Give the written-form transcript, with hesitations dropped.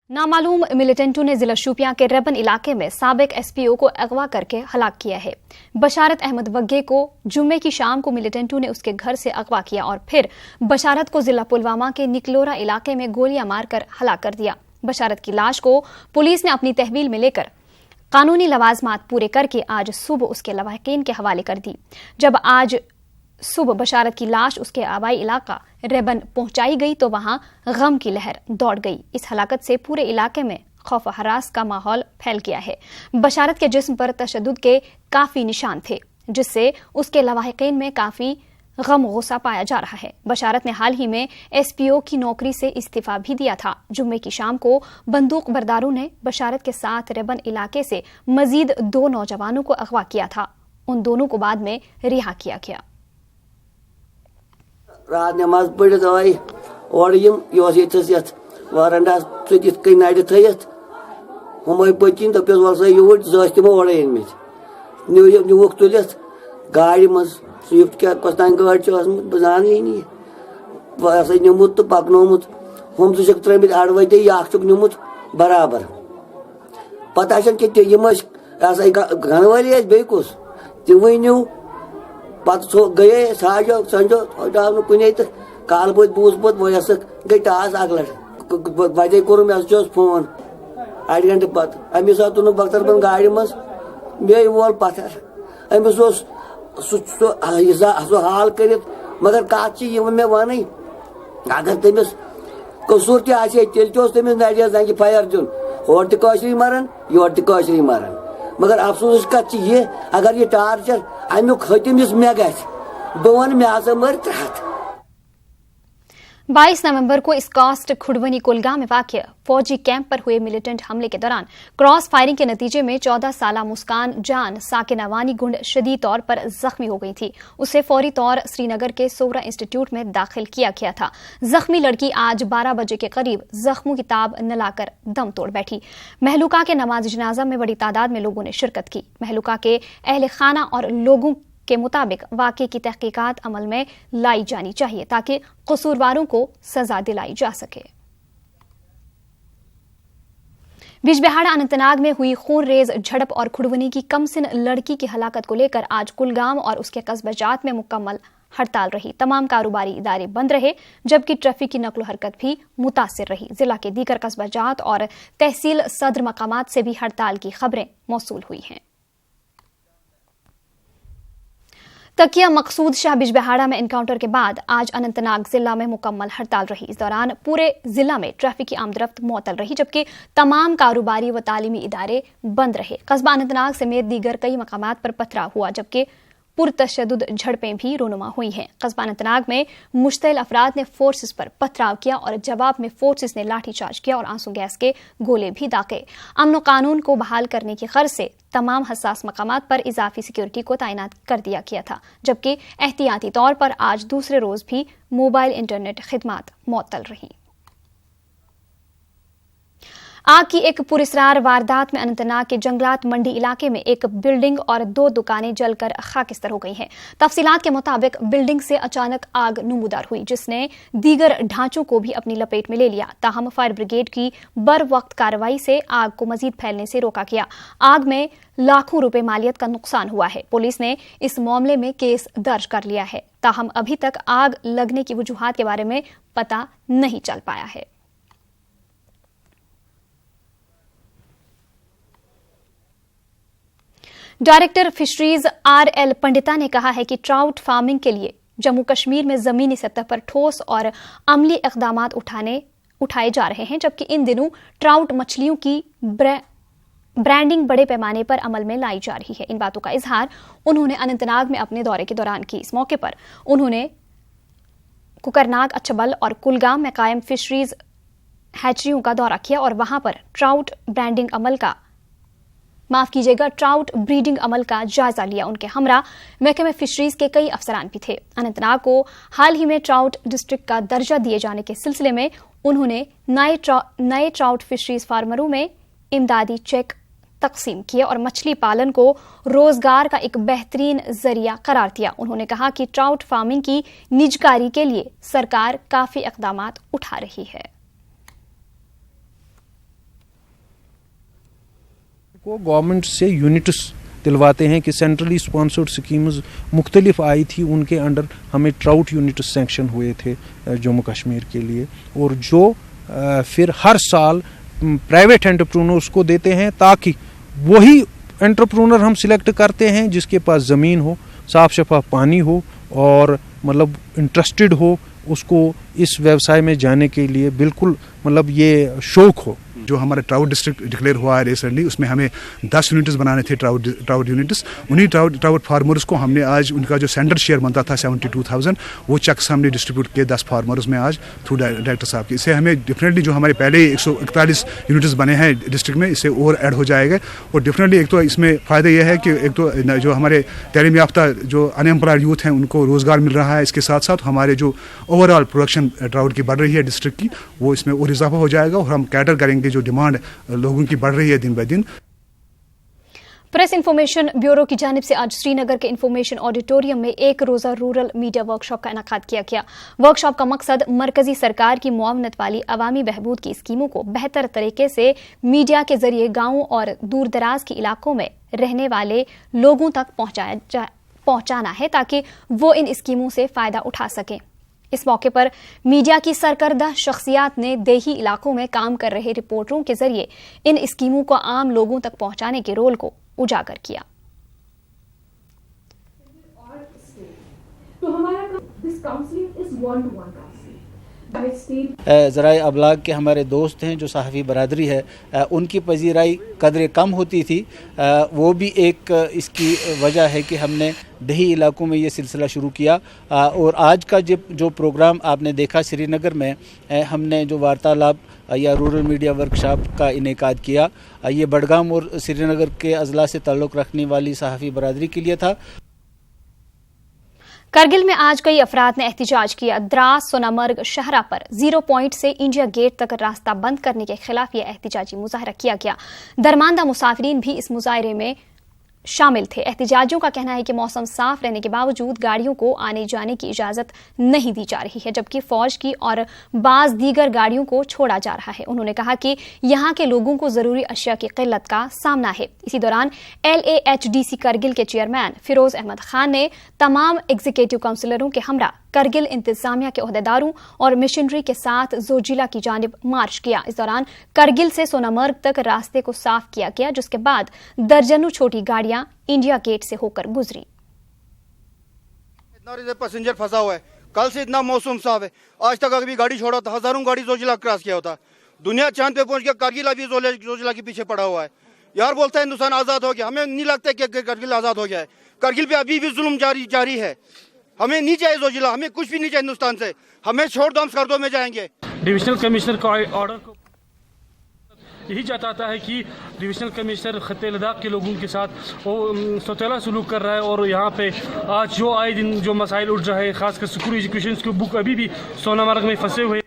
नामालूम मिलिटेंटों ने जिला शोपियां के रेबन इलाके में साबिक एसपीओ को अगवा करके हलाक किया है। बशारत अहमद वग्गे को जुम्मे की शाम को मिलिटेंटों ने उसके घर से अगवा किया और फिर बशारत को जिला पुलवामा के निकलोरा इलाके में गोलियां मारकर हलाक कर दिया। बशारत की लाश को पुलिस ने अपनी तहवील में लेकर कानूनी लवाजमात पूरे करके आज सुबह उसके लवाहिकीन के हवाले कर दी। जब आज सुबह बशारत की लाश उसके आबाई इलाका रेबन पहुंचाई गई तो वहां गम की लहर दौड़ गई। इस हलाकत से पूरे इलाके में खौफ हरास का माहौल फैल गया है। बशारत के जिस्म पर तशद्दुद के काफी निशान थे, जिससे उसके लवाहिकीन में काफी गम गुस्सा पाया जा रहा है। बशारत ने हाल ही में एसपीओ की नौकरी से इस्तीफा भी दिया था। जुम्मे की शाम को बंदूक बरदारों ने बशारत के साथ रेबन इलाके से मजीद 2 नौजवानों को अगवा किया था। उन दोनों को बाद में रिहा किया गया। रात नमाज पढ़ित आई और ये वारंडा कई नड़ थत हम पचिन दपस वल सा यूर तमो और नुक तुलित गाड़ मज स्विफ्ट क्या कस गाड़ बह जान नहीं निमुत तो पकनोमुत हम तुक त्रिमित अड़वते यख निमुत बराबर पता घन वाली बे कुस तमो न्यू पो गए साजो संजो डाव कुन तो काल बोत बूज बोत वह गई टास अगल बजे कोर मे फोन अड़ गंटे पत अमिस तुन बख्तरबन गाड़ मज मे वोल पत्थर अमिस सो हाल कर मगर कत मे वन अगर तमिस कसूर तेल तमिस नड़िया जंग फायर दिन और तशरी मरान योर तशरी मरान मगर अफसोस कत ये अगर ये टार्चर अमुक हतमिस मे ग बह वन मे हसा मर 22 नवंबर को इस्कास्ट खुड़वनी कुलगाम में वाक़िया फौजी कैंप पर हुए मिलिटेंट हमले के दौरान क्रॉस फायरिंग के नतीजे में 14 साला मुस्कान जान साकिनावानी गुंड शदीद तौर पर जख्मी हो गई थी। उसे फौरी तौर श्रीनगर के सोहरा इंस्टीट्यूट में दाखिल किया गया था। जख्मी लड़की आज 12 बजे के करीब जख्मों की ताब न लाकर दम तोड़ बैठी। महलूका के नमाज जनाजा में बड़ी तादाद में लोगों ने शिरकत की। महलूका के अहले खाना और लोगों के मुताबिक वाक़े की तहकीकात अमल में लाई जानी चाहिए ताकि कसूरवारों को सजा दिलाई जा सके। बिजबिहाड़ा अनंतनाग में हुई खून रेज झड़प और खुड़वनी की कमसिन लड़की की हलाकत को लेकर आज कुलगाम और उसके कस्बा जात में मुकम्मल हड़ताल रही। तमाम कारोबारी इदारे बंद रहे, जबकि ट्रैफिक की नकलो हरकत भी मुतासिर रही। जिला के दीगर कस्बा जात और तहसील सदर मकामात से भी हड़ताल की खबरें मौसूल हुई हैं। तकिया मकसूद शाह बिजबिहाड़ा में एनकाउंटर के बाद आज अनंतनाग जिला में मुकम्मल हड़ताल रही। इस दौरान पूरे जिला में ट्रैफिक की आमदरफ्त मुअत्तल रही, जबकि तमाम कारोबारी व तालीमी इदारे बंद रहे। कस्बा अनंतनाग समेत दीगर कई मकामात पर पथराव हुआ, जबकि पुरतशद्दुद झड़पें भी रोनुमा हुई हैं। कस्बा अनंतनाग में मुश्तइल अफराद ने फोर्सेस पर पथराव किया और जवाब में फोर्सेस ने लाठीचार्ज किया और आंसू गैस के गोले भी दागे। अमन व कानून को बहाल करने की गर्ज से तमाम हसास मकामात पर इजाफी सिक्योरिटी को तैनात कर दिया गया था, जबकि एहतियाती तौर पर आज दूसरे रोज भी मोबाइल इंटरनेट खिदमात मुअत्तल रही। आग की एक पुरस्रार वारदात में अनंतनाग के जंगलात मंडी इलाके में एक बिल्डिंग और 2 दुकानें जलकर खाकिस्तर हो गई हैं। तफसीलात के मुताबिक बिल्डिंग से अचानक आग नमूदार हुई, जिसने दीगर ढांचों को भी अपनी लपेट में ले लिया। ताहम फायर ब्रिगेड की बर वक्त कार्रवाई से आग को मजीद फैलने से रोका गया। आग में लाखों रुपए मालियत का नुकसान हुआ है। पुलिस ने इस मामले में केस दर्ज कर लिया है। ताहम अभी तक आग लगने की वजूहात के बारे में पता नहीं चल पाया है। डायरेक्टर फिशरीज RL पंडिता ने कहा है कि ट्राउट फार्मिंग के लिए जम्मू कश्मीर में जमीनी सतह पर ठोस और अमली इक़दामात उठाए जा रहे हैं, जबकि इन दिनों ट्राउट मछलियों की ब्रांडिंग बड़े पैमाने पर अमल में लाई जा रही है। इन बातों का इजहार उन्होंने अनंतनाग में अपने दौरे के दौरान की। इस मौके पर उन्होंने कुकरनाग, अच्छबल और कुलगाम में कायम फिशरीज हैचरियों का दौरा किया और वहां पर ट्राउट ब्रीडिंग अमल का जायजा लिया। उनके हमरा महकमे फिशरीज के कई अफसरान भी थे। अनंतनाग को हाल ही में ट्राउट डिस्ट्रिक्ट का दर्जा दिए जाने के सिलसिले में उन्होंने नए ट्राउट फिशरीज फार्मरों में इमदादी चेक तकसीम किए और मछली पालन को रोजगार का एक बेहतरीन जरिया करार दिया। उन्होंने कहा कि ट्राउट फार्मिंग की निजकारी के लिए सरकार काफी इक़दामात उठा रही है। کو گورنمنٹ سے یونٹس دلواتے ہیں کہ سینٹرلی اسپانسرڈ اسکیمز مختلف آئی تھی، ان کے انڈر ہمیں ٹراؤٹ یونٹس سینکشن ہوئے تھے جموں کشمیر کے لیے، اور جو پھر ہر سال پرائیویٹ انٹرپرونرز کو دیتے ہیں، تاکہ وہی انٹرپرونر ہم سلیکٹ کرتے ہیں جس کے پاس زمین ہو، صاف شفاف پانی ہو اور مطلب انٹرسٹڈ ہو اس کو اس ویوسائے میں جانے کے لیے، بالکل مطلب یہ شوق ہو. جو ہمارا ٹراؤٹ ڈسٹرکٹ ڈکلیئر ہوا ہے ریسنٹلی، اس میں ہمیں 10 یونٹس بنانے تھے ٹراؤٹ یونٹس. انہیں ٹراؤٹ فارمرز کو ہم نے آج ان کا جو سینٹر شیئر بنتا تھا 72,000 وہ چیکس ہم نے ڈسٹریبیوٹ کیے 10 فارمرز میں آج تھرو ڈائریکٹر صاحب کی. اس سے ہمیں ڈیفینیٹلی جو ہمارے پہلے 141 یونٹس بنے ہیں ڈسٹرکٹ میں، اس سے اور ایڈ ہو جائے گا. اور ڈیفینیٹلی ایک تو اس میں فائدہ یہ ہے کہ ایک تو جو ہمارے تعلیم یافتہ جو ان ایمپلائڈ یوتھ ہیں ان کو روزگار مل رہا ہے، اس کے ساتھ ساتھ ہمارے جو اوور آل پروڈکشن ٹراؤٹ کی بڑھ رہی ہے ڈسٹرکٹ کی، وہ اس میں اور اضافہ ہو جائے گا اور ہم کیٹر کریں گے. جو ڈیمانڈ لوگوں کی بڑھ رہی ہے دن بہ دن. پریس انفارمیشن بیورو کی جانب سے آج سری نگر کے انفارمیشن آڈیٹوریم میں ایک روزہ رورل میڈیا ورک شاپ کا انعقاد کیا گیا. ورک شاپ کا مقصد مرکزی سرکار کی معاونت والی عوامی بہبود کی اسکیموں کو بہتر طریقے سے میڈیا کے ذریعے گاؤں اور دور دراز کے علاقوں میں رہنے والے لوگوں تک پہنچانا ہے تاکہ وہ ان اسکیموں سے فائدہ اٹھا سکیں. اس موقع پر میڈیا کی سرکردہ شخصیات نے دیہی علاقوں میں کام کر رہے رپورٹروں کے ذریعے ان اسکیموں کو عام لوگوں تک پہنچانے کے رول کو اجاگر کیا. ذرائع ابلاغ کے ہمارے دوست ہیں جو صحافی برادری ہے، ان کی پذیرائی قدرے کم ہوتی تھی. وہ بھی ایک اس کی وجہ ہے کہ ہم نے دیہی علاقوں میں یہ سلسلہ شروع کیا. اور آج کا جو پروگرام آپ نے دیکھا سری نگر میں، ہم نے جو وارتالاپ یا رورل میڈیا ورک شاپ کا انعقاد کیا، یہ بڈگام اور سری نگر کے اضلاع سے تعلق رکھنے والی صحافی برادری کے لیے تھا. کرگل میں آج کئی افراد نے احتجاج کیا. دراس سونامرگ شہرہ پر 0 پوائنٹ سے انڈیا گیٹ تک راستہ بند کرنے کے خلاف یہ احتجاجی مظاہرہ کیا گیا. درماندہ مسافرین بھی اس مظاہرے میں شامل تھے. احتجاجیوں کا کہنا ہے کہ موسم صاف رہنے کے باوجود گاڑیوں کو آنے جانے کی اجازت نہیں دی جا رہی ہے، جبکہ فوج کی اور بعض دیگر گاڑیوں کو چھوڑا جا رہا ہے. انہوں نے کہا کہ یہاں کے لوگوں کو ضروری اشیاء کی قلت کا سامنا ہے. اسی دوران LAHDC کرگل کے چیئرمین فیروز احمد خان نے تمام ایگزیکٹو کونسلروں کے ہمراہ کرگل انتظامیہ کے عہدیداروں اور مشنری کے ساتھ زوجیلا کی جانب مارچ کیا. اس دوران کرگل سے سونامرگ تک راستے کو صاف کیا گیا، جس کے بعد درجنوں چھوٹی گاڑیاں انڈیا گیٹ سے ہو کر گزری. اتنا پیسنجر پھنسا ہوا ہے، کل سے اتنا موسم صاف ہے، آج تک اگر گاڑی چھوڑا تو ہزاروں گاڑی زوجیلا کراس کیا ہوتا. دنیا چاند پہ پہنچ گیا، کرگل ابھی زوجیلا کے پیچھے پڑا ہوا ہے. یار بولتا ہے ہندوستان آزاد ہو گیا، ہمیں نہیں لگتا کہ کرگل آزاد ہو گیا ہے. کرگل پہ ابھی بھی ظلم جاری ہے. ہمیں نہیں چاہیے زوجیلا، ہمیں کچھ بھی نہیں چاہیے ہندوستان سے. ہمیں چھوڑ دو، ہم سردوں میں جائیں گے. ڈویژنل کمشنر کا آرڈر کو یہی چاہتا ہے کہ ڈویژنل کمشنر خطے لداخ کے لوگوں کے ساتھ وہ سوتیلا سلوک کر رہا ہے. اور یہاں پہ آج جو آئے دن جو مسائل اٹھ رہے ہیں، خاص کر اسکول ایجوکیشن کے بک ابھی بھی سونامرگ میں پھنسے ہوئے.